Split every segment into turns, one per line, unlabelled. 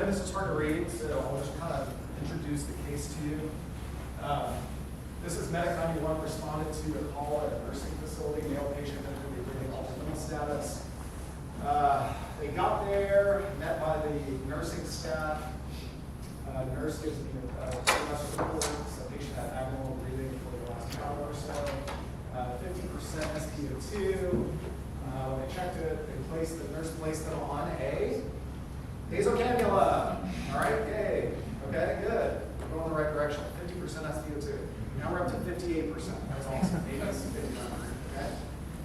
know this is hard to read, so I'll just kind of introduce the case to you. This is Medic 91 responded to a call at a nursing facility, male patient medically breathing alternate status. They got there, met by the nursing staff. Nurse gives me a report. The patient had abnormal breathing for the last hour or so. 50% SpO2. When they checked it, the nurse placed them on a nasal cannula. All right, yay. Okay, good. We're going in the right direction. 50% SpO2. Now we're up to 58%. That's awesome. 59. Okay.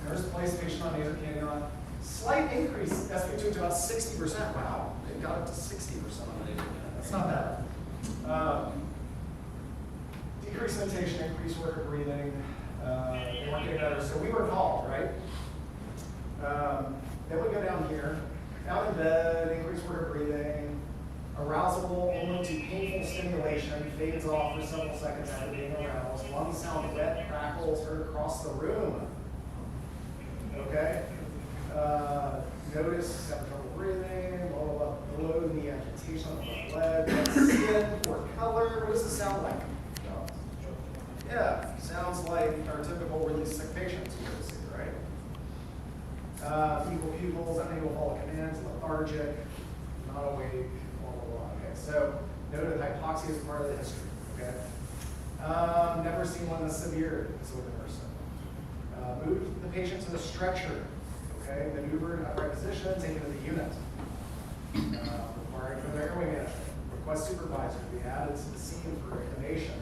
Nurse placed patient on nasal cannula. Slight increase SpO2 to about 60%. Wow, they got up to 60% on the nasal cannula. That's not bad. Decreased ventilation, increased work of breathing. They weren't getting better, so we were called, right? Then we go down here, out in bed, increased work of breathing, arousable only to painful stimulation, fades off for several seconds after being aroused. Lungs sound wet, crackles heard across the room. Okay? Notice having trouble breathing, below the knee agitation on the leg, wet skin, poor color. What does this sound like? Yeah, sounds like our typical really sick patients you would see, right? Feeble pupils, unable to follow commands, lethargic, not awake, blah, blah, blah. Okay, so noted hypoxia is part of the history, okay? Never seen one this severe disorder person. Moved the patient to the stretcher, okay? Maneuvered in upright position, taken to the unit. Requiring further airway management. Request supervisor to be added to the scene for intubation.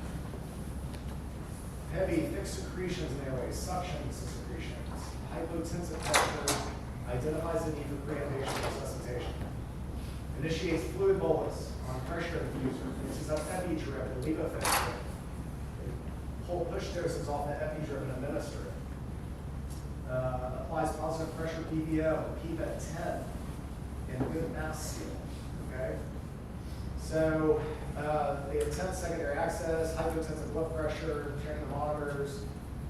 Heavy, thick secretions in the airway, suction secretions. Hypotensive pressure identifies the need for pre-intubation resuscitation. Initiates fluid bolus on pressure infuser. Uses up epi-drip and levothyroxine. Pull push doses off the epi-drip and administer it. Applies positive pressure PVO, PEEP at 10, and good mass seal. Okay? So they attempt secondary access, hypotensive blood pressure, training the monitors,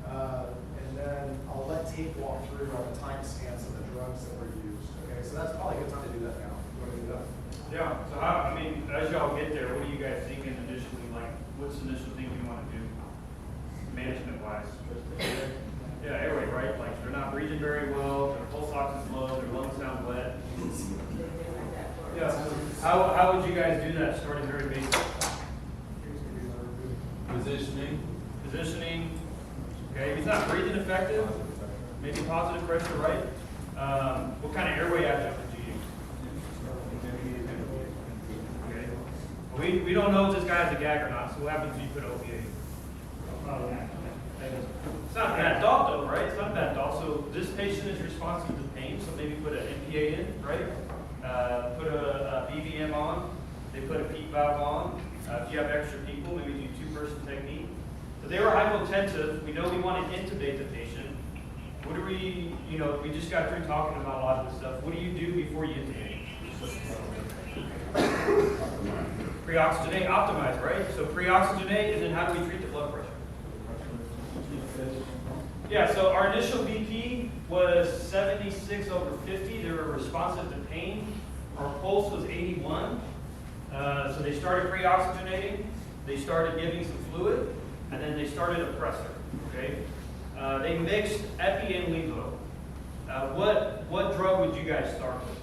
and then I'll let Tate walk through all the timestamps of the drugs that were used. Okay, so that's probably a good time to do that now. You want to do that?
Yeah. So I mean, as y'all get there, what are you guys thinking initially? Like, what's the initial thing you want to do, management-wise? Yeah, airway, right? Like they're not breathing very well. Their pulse ox is low. Their lungs sound wet. Yeah. How would you guys do that? Starting very basic. Positioning. Okay. If he's not breathing effective, maybe positive pressure, right? What kind of airway adjunct do you use? Okay. Well, we don't know if this guy's a gag or not. So what happens if you put OPA? It's not a bad thought though, right? It's not a bad thought. So this patient is responsive to pain, so maybe put an NPA in, right? Put a BVM on. They put a PEEP valve on. If you have extra people, maybe do two-person technique. So they were hypotensive. We know we want to intubate the patient. What do we, we just got through talking about a lot of this stuff. What do you do before you intubate? Pre-oxygenate, optimize, right? So pre-oxygenate, and then how do we treat the blood pressure? Yeah, so our initial BP was 76/50. They were responsive to pain. Our pulse was 81. So they started pre-oxygenating. They started giving some fluid, and then they started a pressor. Okay. They mixed epi and levo. What drug would you guys start with?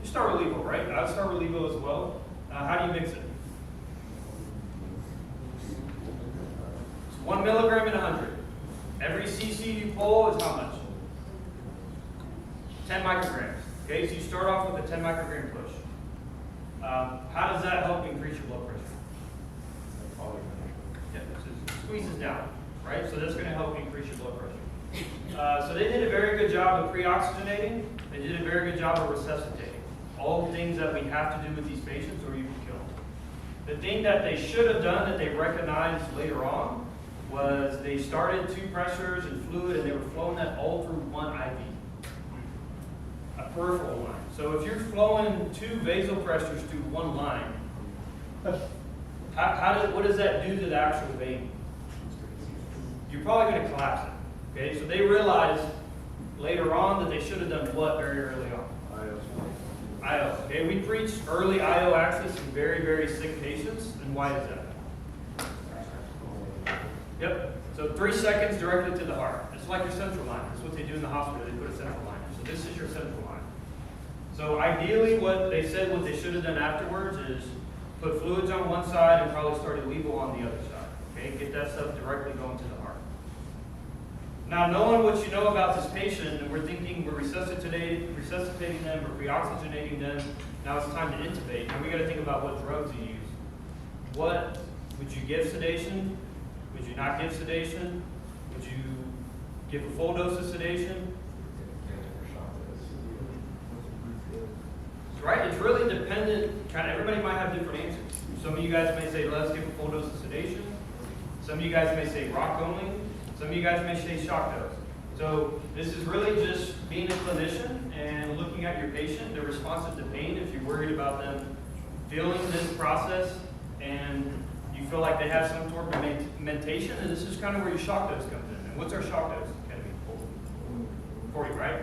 You start with levo, right? I would start with levo as well. How do you mix it? It's 1 milligram in 100. Every cc you pull is how much? 10 micrograms. Okay, so you start off with a 10 microgram push. How does that help increase your blood pressure? Yeah, so it squeezes down, right? So that's going to help increase your blood pressure. So they did a very good job of pre-oxygenating. They did a very good job of resuscitating. All the things that we have to do with these patients or you can kill them. The thing that they should have done that they recognized later on was they started two pressures and fluid and they were flowing that all through one IV, a peripheral line. So if you're flowing two vasopressors through one line, what does that do to the actual vein? You're probably going to collapse it. Okay, so they realized later on that they should have done what very early on? IO. Okay, we preach early IO access in very, very sick patients, and why is that? Yep. So 3 seconds directly to the heart. It's like your central line. That's what they do in the hospital. They put a central line. So this is your central line. So ideally, what they should have done afterwards is put fluids on one side and probably started levo on the other side. Okay, get that stuff directly going to the heart. Now, knowing what you know about this patient, and we're thinking we're resuscitating them, we're reoxygenating them. Now it's time to intubate. Now we got to think about what drugs you use. What would you give sedation? Would you not give sedation? Would you give a full dose of sedation? Right? It's really dependent. Kind of everybody might have different answers. Some of you guys may say, let's give a full dose of sedation. Some of you guys may say rock only. Some of you guys may say shock dose. So this is really just being a clinician and looking at your patient. They're responsive to pain. If you're worried about them feeling this process and you feel like they have some sort of mentation, and this is kind of where your shock dose comes in. And what's our shock dose? 40, right?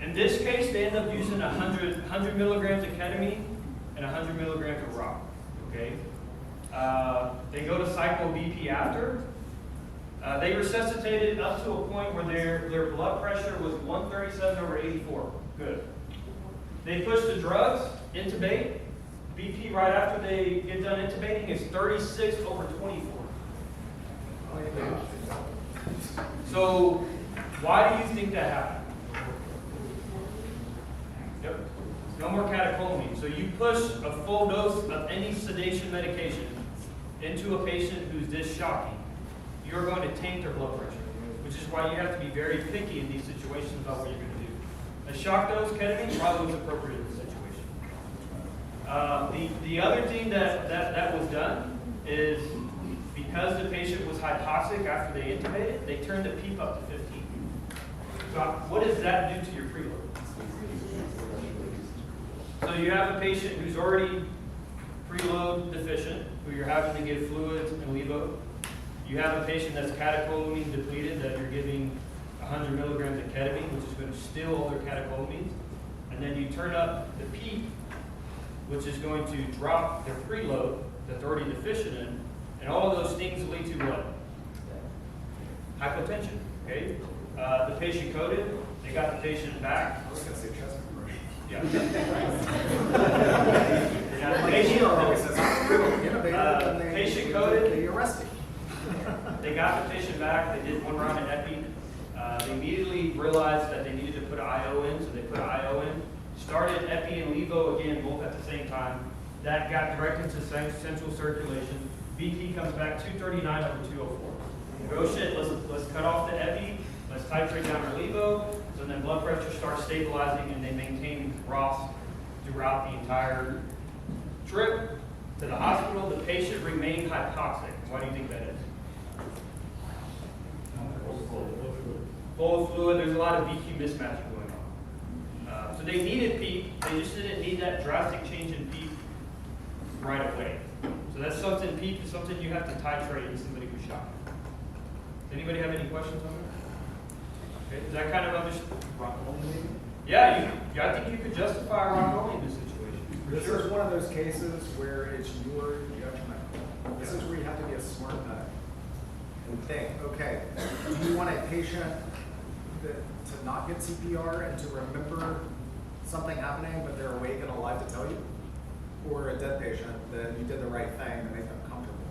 In this case, they end up using 100 milligrams of ketamine and 100 milligrams of rock, okay? They go to cycle BP after. They resuscitated up to a point where their blood pressure was 137/84. Good. They push the drugs, intubate. BP right after they get done intubating is 36/24. So why do you think that happened? Yep. No more catecholamine. So you push a full dose of any sedation medication into a patient who's this shocking, you're going to taint their blood pressure, which is why you have to be very picky in these situations about what you're going to do. A shock dose ketamine probably was appropriate in this situation. The other thing that was done is because the patient was hypoxic after they intubated, they turned the PEEP up to 15. So what does that do to your preload? So you have a patient who's already preload deficient, who you're having to give fluids and levo. You have a patient that's catecholamine depleted, that you're giving 100 milligrams of ketamine, which is going to steal all their catecholamines. And then you turn up the PEEP, which is going to drop their preload that they're already deficient in. And all of those things lead to what? Hypotension, okay? The patient coded, they got the patient back.
I was going to say chest compression.
Yeah. Patient coded.
They arrested.
They got the patient back. They did one round of epi. They immediately realized that they needed to put IO in, so they put IO in. Started epi and levo again, both at the same time. That got directed to central circulation. BP comes back 239/204. Go shit. Let's cut off the epi. Let's titrate down our levo. So then blood pressure starts stabilizing, and they maintain ROS throughout the entire trip to the hospital. The patient remained hypoxic. Why do you think that is? Full of fluid. There's a lot of BQ mismatch going on. So they needed PEEP. They just didn't need that drastic change in PEEP right away. So that's something, PEEP is something you have to titrate in somebody who's shocked. Does anybody have any questions on that? Okay, is that kind of understood?
Rock only, maybe?
Yeah, I think you could justify rock only in this situation.
This is one of those cases where it's your judgment. This is where you have to be a smart nut and think, okay, do you want a patient to not get CPR and to remember something happening, but they're awake and alive to tell you? Or a dead patient that you did the right thing to make them comfortable,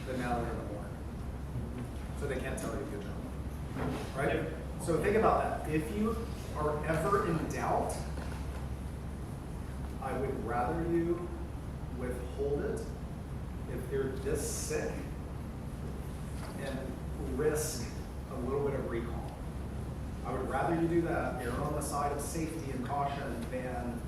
but now they're in the morgue. So they can't tell you good job. Right? So think about that. If you are ever in doubt, I would rather you withhold it if they're this sick and risk a little bit of recall. I would rather you do that, err on the side of safety and caution, than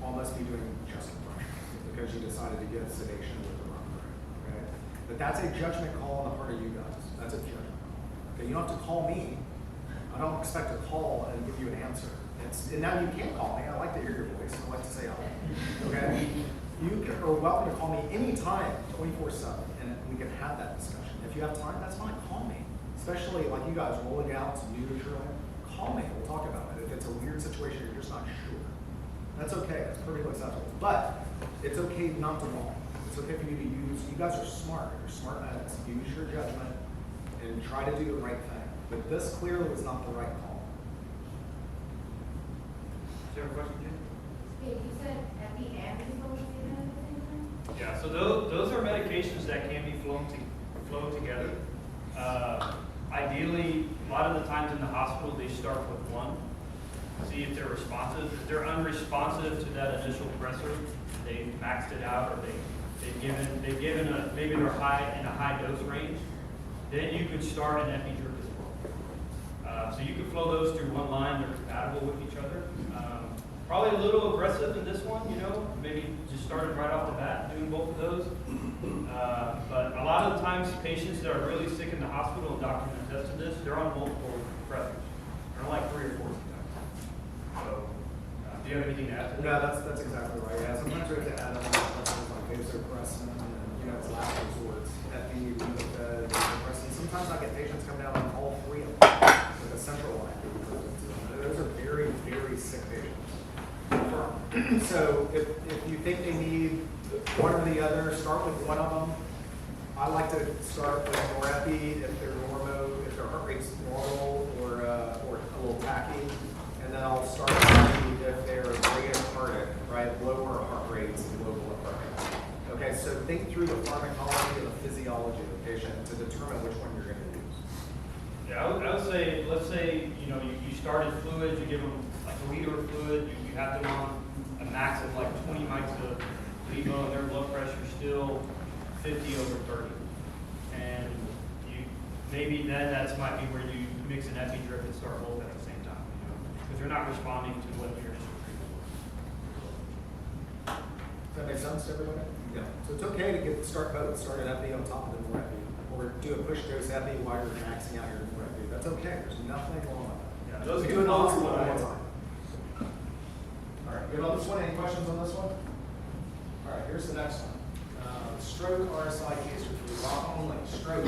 almost be doing just right because you decided to give sedation with the wrong drug. Okay? But that's a judgment call on the part of you guys. That's a judgment call. Okay, you don't have to call me. I don't expect to call and give you an answer. And now you can call me. I like to hear your voice. I like to say hello. Okay? You are welcome to call me anytime, 24/7, and we can have that discussion. If you have time, that's fine. Call me. Especially like you guys rolling out to new to Trillium, call me. We'll talk about it. If it's a weird situation, you're just not sure. That's okay, that's perfectly acceptable. But it's okay not to wrong. It's okay for you to use, you guys are smart, you're smart medics. Use your judgment and try to do the right thing. But this clearly was not the right call.
Is there a question, Jim?
Okay, you said epi and dissociative at the same time?
Yeah, so those are medications that can be flown together. Ideally, a lot of the times in the hospital, they start with one, see if they're responsive. If they're unresponsive to that initial pressor, they've maxed it out, or they've given maybe they're in a high dose range. Then you could start an epi-drip as well. So you could flow those through one line; they're compatible with each other. Probably a little aggressive in this one, maybe just started right off the bat doing both of those. But a lot of the times, patients that are really sick in the hospital, and doctors attest to this, they're on multiple pressors. They're on like 3 or 4 sometimes. So, do you have anything to add to that?
No, that's exactly right. Yeah, sometimes we have to add on things like vasopressin, and it's last resort. Epi, vasopressin. Sometimes I get patients come down on all 3 of them with a central line. Those are very, very sick patients. So if you think they need one or the other, start with one of them. I like to start with norepi if their heart rate's normal or a little tachy, and then I'll start with epi if they're bradycardic, right, lower heart rates and low blood pressure. Okay, so think through the pharmacology and the physiology of the patient to determine which one you're going to use.
Yeah, I would say, let's say, you started fluids, you give them like a liter of fluid, you have them on a max of like 20 mics of levo, and their blood pressure is still 50 over 30. And maybe then might be where you mix an epi drip and start both at the same time, because they're not responding to what your initial treatment was.
Does that make sense to everybody? Yeah. So it's okay to start both. Start an epi on top of the norepi, or do a push dose epi while you're maxing out your norepi. That's okay. There's nothing wrong with that.
Yeah, those
do it all one at a time. All right. Good on this one. Any questions on this one? All right. Here's the next one. Stroke RSI case review. Rock only. Stroke.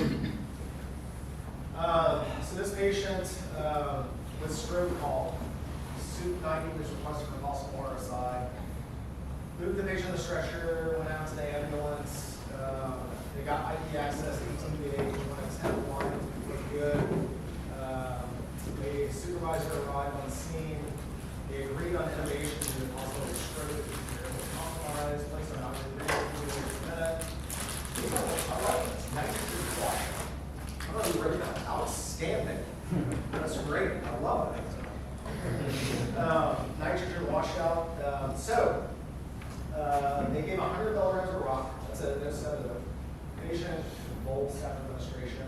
So this patient with stroke call, soup 90 was requested for possible RSI. Moved the patient on the stretcher, went out to the ambulance. They got IP access, 18 gauge, went to 10-1, looked good. A supervisor arrived on scene. They agreed on intubation due to possible stroke. Compromised, placed on oxygen, minute. I like this. Nitrogen flush. I don't know if you read that. Outstanding. That's great. I love it. Nitrogen washout. They gave 100 milligrams of rock. That's a patient convulsed after administration.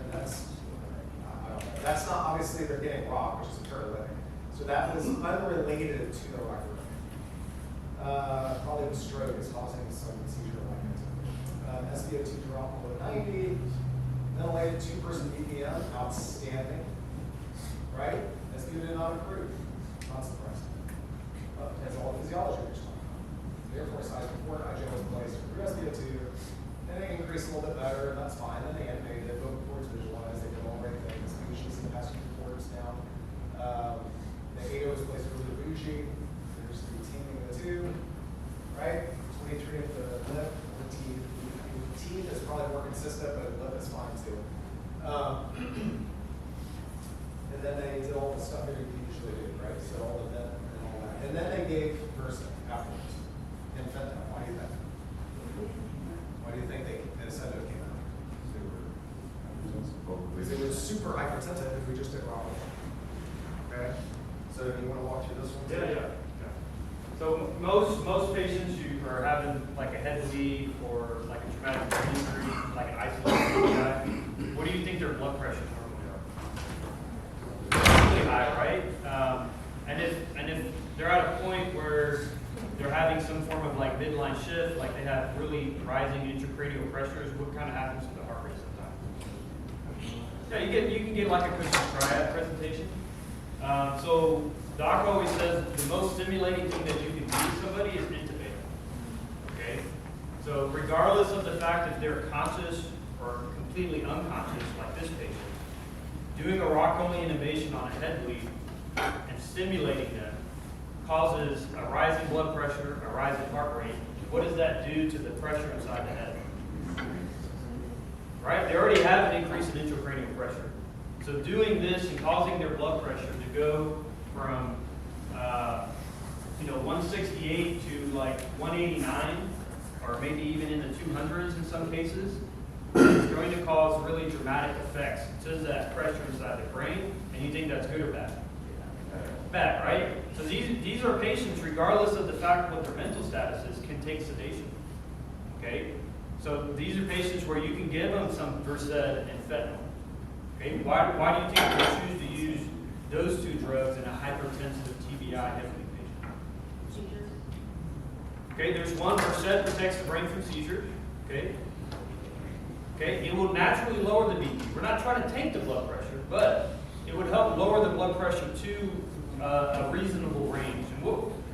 That's not obviously they're getting rock, which is a paralytic. So that was unrelated to the rock. Probably the stroke is causing some seizure-like activity. SpO2 drop below 90. Ventilated 2-person BPM, outstanding. Right? SpO2 did not improve. Not surprising. That's all the physiology we're talking about. Therefore, size report, IJ was placed for SpO2. Then they increased a little bit better, and that's fine. Then they animated it, both reports visualized, they did all the right things. Species and passenger reports down. The AO was placed for the Bucci. There's the retaining of the two. Right? 23 of the lip, 14. The teeth is probably more consistent, but lip is fine too. And then they did all the stuff that you usually do, right? So all the vent and all that. And then they gave Versed afterwards. And fentanyl. Why do you think? Why do you think they said it came out? Because it was super hypersensitive if we just did raw. Okay? So do you want to walk through this one?
Yeah. So most patients who are having like a head bleed or like a traumatic brain injury, like an isolated guy, what do you think their blood pressures normally are? Really high, right? And if they're at a point where they're having some form of like midline shift, like they have really rising intracranial pressures, what kind of happens to the heart rate sometimes? Yeah, you can get like a Cushing's triad presentation. So doc always says the most stimulating thing that you can do to somebody is intubate. Okay? So regardless of the fact if they're conscious or completely unconscious, like this patient, doing a rock-only intubation on a head bleed and stimulating them causes a rise in blood pressure, a rise in heart rate, what does that do to the pressure inside the head? Right? They already have an increase in intracranial pressure. So doing this and causing their blood pressure to go from 168 to like 189, or maybe even in the 200s in some cases, is going to cause really dramatic effects to that pressure inside the brain. And you think that's good or bad? Bad, right? So these are patients, regardless of the fact what their mental status is, can take sedation. Okay? So these are patients where you can give them some Versed and fentanyl. Okay? Why do you think we choose to use those two drugs in a hypertensive TBI heavy patient?
Seizures.
Okay, there's one Versed protects the brain from seizures. Okay? Okay, it will naturally lower the BP. We're not trying to tank the blood pressure, but it would help lower the blood pressure to a reasonable range. And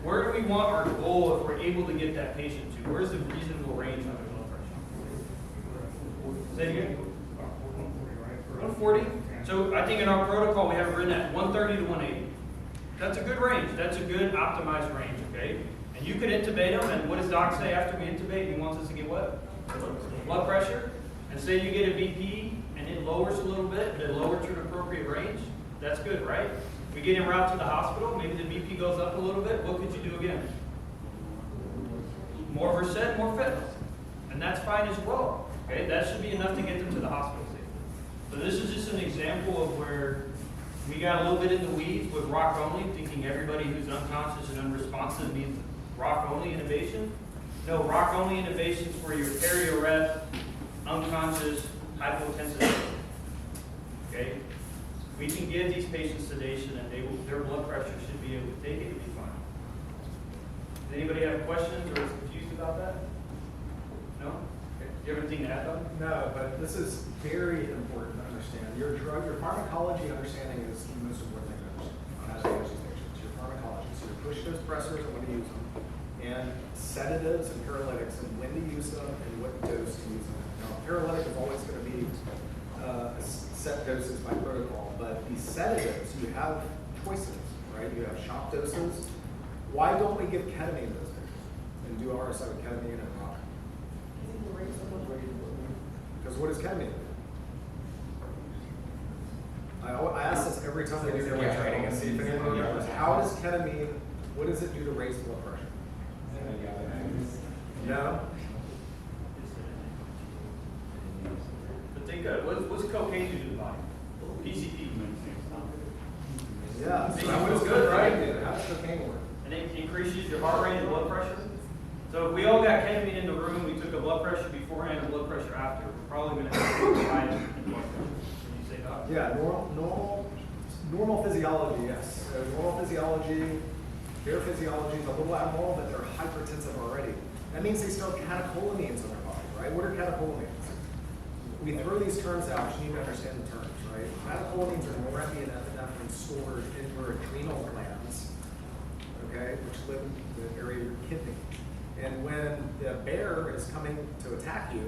where do we want our goal if we're able to get that patient to? Where's the reasonable range on their blood pressure? Say it again? 140? So I think in our protocol we have it written at 130 to 180. That's a good range. That's a good optimized range, okay? And you could intubate them, and what does doc say after we intubate? He wants us to get what? Blood pressure. And say you get a BP and it lowers a little bit, but it lowers to an appropriate range. That's good, right? We get en route to the hospital, maybe the BP goes up a little bit. What could you do again? More Versed, more fentanyl. And that's fine as well. Okay, that should be enough to get them to the hospital safely. So this is just an example of where we got a little bit in the weeds with rock only, thinking everybody who's unconscious and unresponsive needs rock only intubation. No, rock only intubation is for your peri-arrest, unconscious, hypotensive. Okay? We can give these patients sedation and their blood pressure should be able to take it and be fine. Does anybody have questions or is confused about that? No? Okay. Do you have anything to add, Doug?
No, but this is very important to understand. Your pharmacology understanding is the most important thing to understand on these patients. Your pharmacology, so your push dose pressors and when to use them, and sedatives and paralytics and when to use them and what dose to use them. Now, paralytic is always going to be set doses by protocol, but these sedatives, you have choices, right? You have shock doses. Why don't we give ketamine to those patients and do RSI with ketamine and rock? Because what does ketamine do? I ask this every time I do my training and see if anyone remembers. How does ketamine, what does it do to raise blood pressure? No?
But think of it. What's cocaine do to the body? PCP.
Yeah, so that was good, right? How does cocaine work?
And it increases your heart rate and blood pressure. So if we all got ketamine in the room, we took a blood pressure beforehand and blood pressure after, we're probably going to have a rise in blood pressure. Would you say that?
Yeah, normal physiology, yes. So normal physiology, their physiology is a little abnormal, but they're hypertensive already. That means they start catecholamines in their body, right? What are catecholamines? We throw these terms out, you need to understand the terms, right? Catecholamines are norepinephrine and epinephrine stored in your adrenal glands, okay, which live in the area of your kidney. And when the bear is coming to attack you,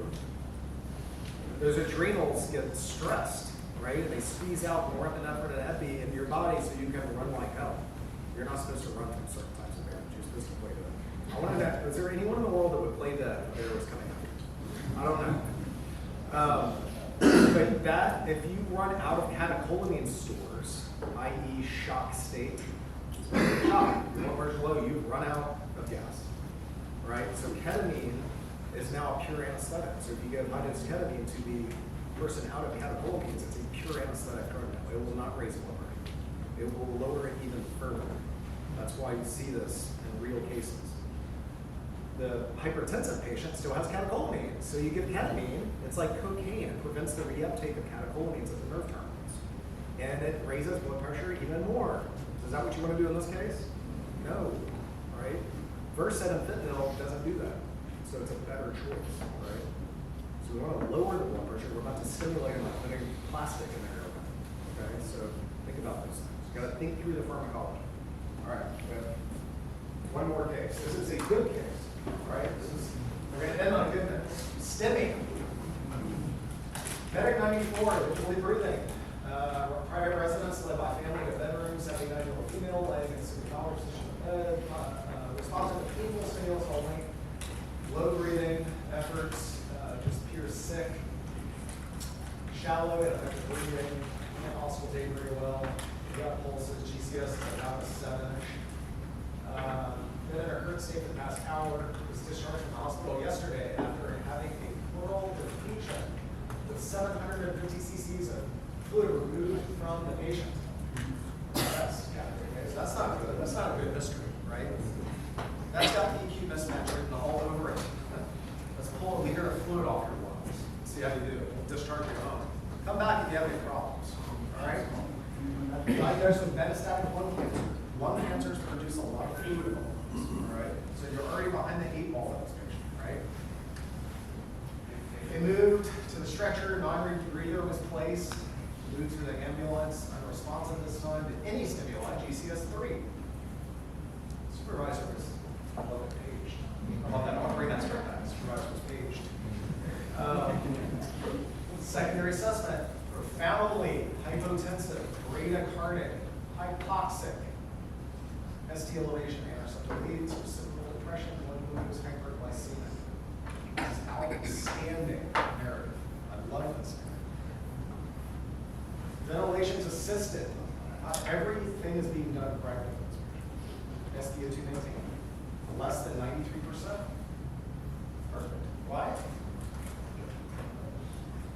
those adrenals get stressed, right? And they squeeze out norepinephrine and epi into your body so you can run like hell. You're not supposed to run from certain types of bears. You're supposed to play dead. I wanted to, is there anyone in the world that would play dead if a bear was coming up? I don't know. But that, if you run out of catecholamine stores, i.e. shock state, shock, your blood pressure low, you've run out of gas, right? So ketamine is now a pure anesthetic. So if you give high-dose ketamine to the person out of catecholamines, it's a pure anesthetic drug now. It will not raise blood pressure. It will lower it even further. That's why you see this in real cases. The hypertensive patient still has catecholamines. So you give ketamine, it's like cocaine. It prevents the reuptake of catecholamines at the nerve terminals. And it raises blood pressure even more. So is that what you want to do in this case? No, right? Versed and fentanyl doesn't do that. So it's a better choice, right? So we want to lower the blood pressure. We're about to stimulate them by putting plastic in there. Okay, so think about those things. You got to think through the pharmacology. All right, we have one more case. This is a good case, right? We're going to end on a good note. Stimming. Medic 94, visually breathing. Private residence led by family in a bedroom, 79-year-old female laying in a collar position. responsive to painful stimulus only, low breathing efforts, just appears sick, shallow and effective breathing, can't auscultate very well, gut pulses, GCS is about a 7-ish. Been in a current state for the past hour, was discharged from the hospital yesterday after having a pleural depletion with 750 cc's of fluid removed from the patient. That's category. So that's not good. That's not a good history, right? That's got the EQ mismatch written all over it. Let's pull a liter of fluid off your lungs. See how you do. We'll discharge you home. Come back if you have any problems. All right? Diagnosed with metastatic lung cancer. Lung cancers produce a lot of fluid in the lungs. All right? So you're already behind the 8 ball for this patient, right? They moved to the stretcher. Non-rebreather was placed. Moved to the ambulance. Unresponsive this time to any stimuli. GCS 3. Supervisor was paged. I love that. I want to bring that straight back. Supervisor was paged. Secondary assessment, profoundly hypotensive, bradycardic, hypoxic, ST elevation aneurysm leads to reciprocal depression, blood glucose hyperglycemia. This is outstanding narrative. I love this narrative. Ventilation's assisted. Not everything is being done correctly. SpO2 maintained. Less than 93%. Perfect. Why?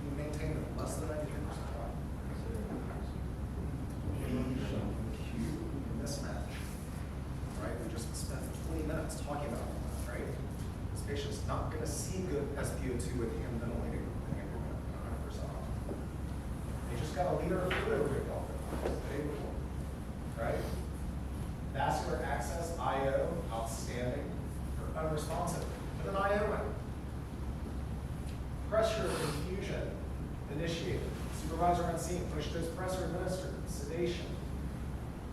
You maintain them less than 93%. Why? Mismatch. Right? We just spent 20 minutes talking about that, right? This patient's not going to see good SpO2 with him ventilating 100% off. They just got a liter of fluid ripped off the day before. Right? Vascular access, IO, outstanding, or unresponsive, with an IO in. Pressure infusion initiated. Supervisor on scene, push dose pressor administered. Sedation,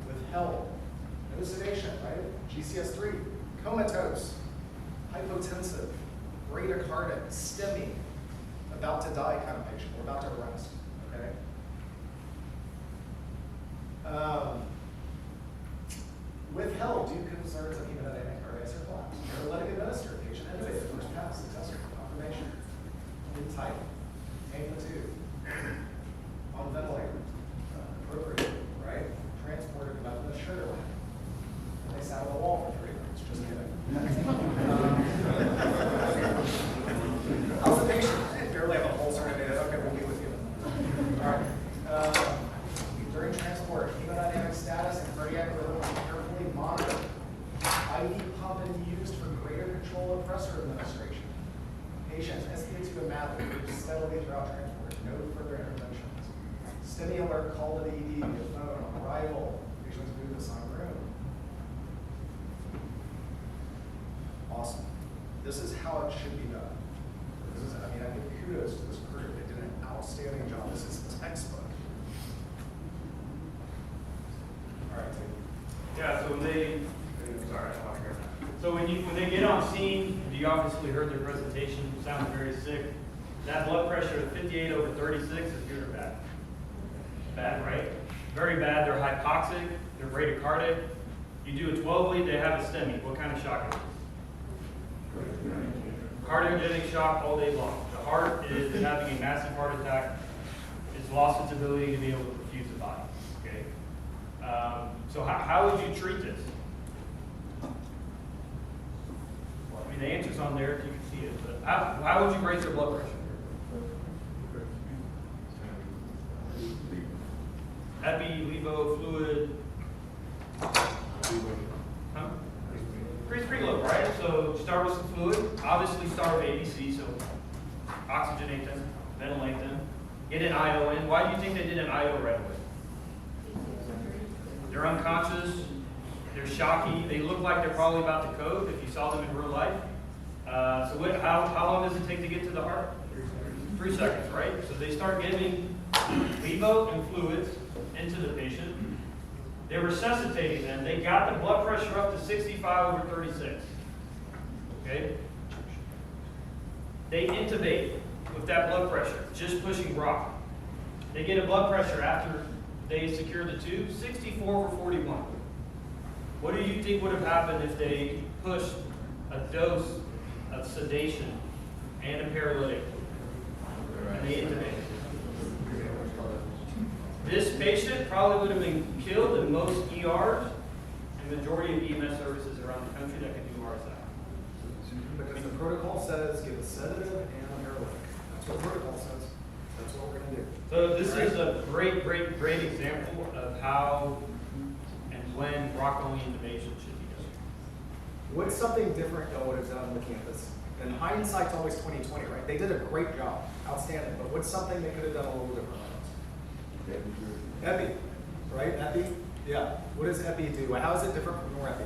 withheld. No sedation, right? GCS 3, comatose, hypotensive, bradycardic, STEMI, about to die kind of patient. We're about to arrest, okay? Withheld due to concerns of hemodynamic RSI collapse. Paralytic administered, patient intubated, first pass, successful confirmation. Type, amplitude, on ventilator, appropriate, right? Transported about the sugar line. And they sat on the wall for 3 minutes, just kidding. How's the patient? They barely have a pulse or anything. Okay, we'll be with you. All right. During transport, hemodynamic status and cardiac rhythm are carefully monitored. IV pump is used for greater control of pressure administration. Patients, SpO2 and MAP improved steadily throughout transport. No further interventions. STEMI alert called to the ED via phone on arrival. Patients moved to assigned room. Awesome. This is how it should be done. This is, I give kudos to this crew. They did an outstanding job. This is textbook. All right, Tim.
Yeah, so when they, sorry, I want to hear that. So when they get on scene, you obviously heard their presentation, sounded very sick. That blood pressure of 58 over 36 is good or bad? Bad, right? Very bad. They're hypoxic, they're bradycardic. You do a 12 lead, they have a STEMI. What kind of shock is it? Cardiogenic shock all day long. The heart is having a massive heart attack. It's lost its ability to be able to perfuse the body. Okay. So how would you treat this? I mean, the answer's on there if you can see it, but how would you raise their blood pressure? Epi, levo, fluid. Huh? Pretty low, right? So start with some fluid. Obviously start with ABC, so oxygenate them, ventilate them, get an IO in. Why do you think they did an IO right away? They're unconscious. They're shocky. They look like they're probably about to code if you saw them in real life. How long does it take to get to the heart? 3 seconds, right? So they start giving levo and fluids into the patient. They're resuscitating them. They got the blood pressure up to 65 over 36. Okay? They intubate with that blood pressure, just pushing rock. They get a blood pressure after they secure the tube, 64 over 41. What do you think would have happened if they pushed a dose of sedation and a paralytic and they intubated? This patient probably would have been killed in most ERs and majority of EMS services around the country that can do RSI.
Because the protocol says give a sedative and a paralytic. That's what the protocol says. That's what we're gonna do.
So this is a great example of how and when Brock-only intubation should be done.
What's something different y'all would have done on the campus? And hindsight's always 20/20, right? They did a great job, outstanding, but what's something they could have done a little differently? Epi, right? Epi? Yeah. What does Epi do? How is it different from Norepi?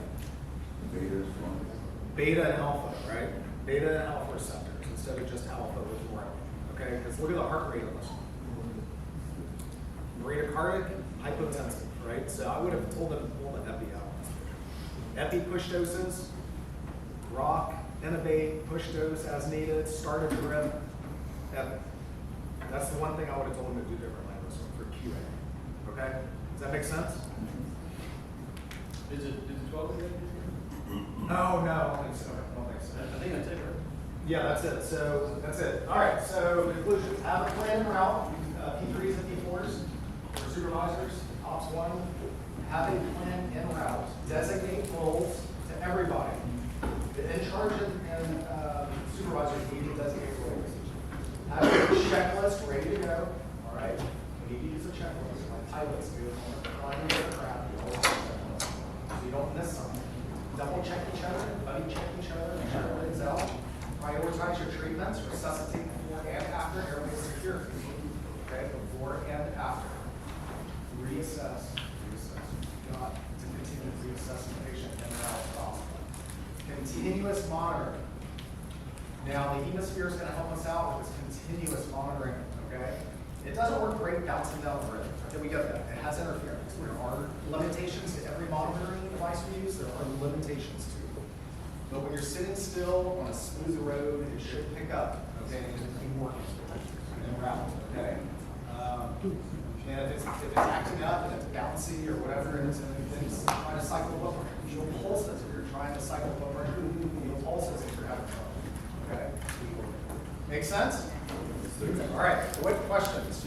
Beta and alpha, right? Beta and alpha receptors instead of just alpha with Norepi. Okay? Because look at the heart rate on this one. Bradycardic, hypotensive, right? So I would have told them to pull the Epi out. Epi push doses, rock, intubate, push dose as needed, start a drip, Epi. That's the one thing I would have told them to do differently on this one for QA. Okay? Does that make sense?
Is it 12 again?
No, I don't think so.
I think that's it, right?
Yeah, that's it. So that's it. All right. So conclusions: have a plan and route. P3s and P4s for supervisors. Ops 1. Have a plan and route. Designate roles to everybody. The in charge and supervisors need to designate roles. Have a checklist ready to go. All right. We need to use a checklist like pilots do. Flying aircraft, you always have a checklist. So you don't miss something. Double check each other, buddy check each other, make sure everything's out. Prioritize your treatments, resuscitate before and after airway security. Okay, before and after. Reassess. You've got to continue reassessing the patient and how it's possible. Continuous monitoring. Now, the hemisphere is going to help us out with this continuous monitoring, okay? It doesn't work great bouncing down the road. Okay, we get that. It has interference. There are limitations to every monitoring device we use. There are limitations to it. But when you're sitting still on a smooth road, it should pick up, okay? And it can work and route, okay? And if it's acting up and it's bouncy or whatever it is, and it's trying to cycle blood pressure, feel pulses. If you're trying to cycle blood pressure, feel pulses if you're having trouble, okay? Make sense? All right, what questions?